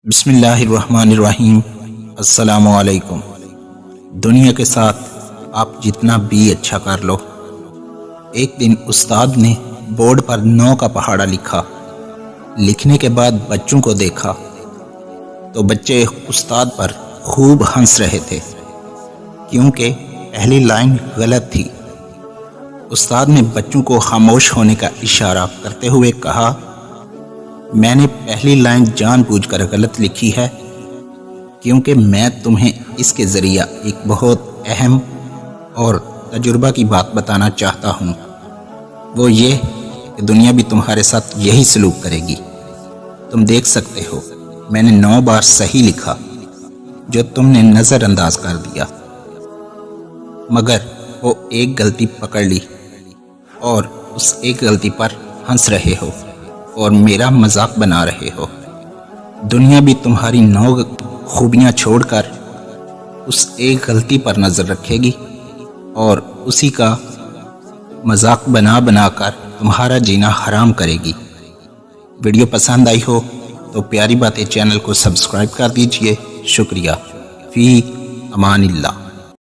بسم اللہ الرحمن الرحیم۔ السلام علیکم۔ دنیا کے ساتھ آپ جتنا بھی اچھا کر لو۔ ایک دن استاد نے بورڈ پر 9 کا پہاڑا لکھا۔ لکھنے کے بعد بچوں کو دیکھا تو بچے استاد پر خوب ہنس رہے تھے کیونکہ پہلی لائن غلط تھی۔ استاد نے بچوں کو خاموش ہونے کا اشارہ کرتے ہوئے کہا، میں نے پہلی لائن جان بوجھ کر غلط لکھی ہے کیونکہ میں تمہیں اس کے ذریعہ ایک بہت اہم اور تجربہ کی بات بتانا چاہتا ہوں۔ وہ یہ کہ دنیا بھی تمہارے ساتھ یہی سلوک کرے گی۔ تم دیکھ سکتے ہو میں نے 9 بار صحیح لکھا جو تم نے نظر انداز کر دیا، مگر وہ ایک غلطی پکڑ لی اور اس ایک غلطی پر ہنس رہے ہو اور میرا مذاق بنا رہے ہو۔ دنیا بھی تمہاری 9 خوبیاں چھوڑ کر اس ایک غلطی پر نظر رکھے گی اور اسی کا مذاق بنا کر تمہارا جینا حرام کرے گی۔ ویڈیو پسند آئی ہو تو پیاری باتیں چینل کو سبسکرائب کر دیجئے۔ شکریہ۔ فی امان اللہ۔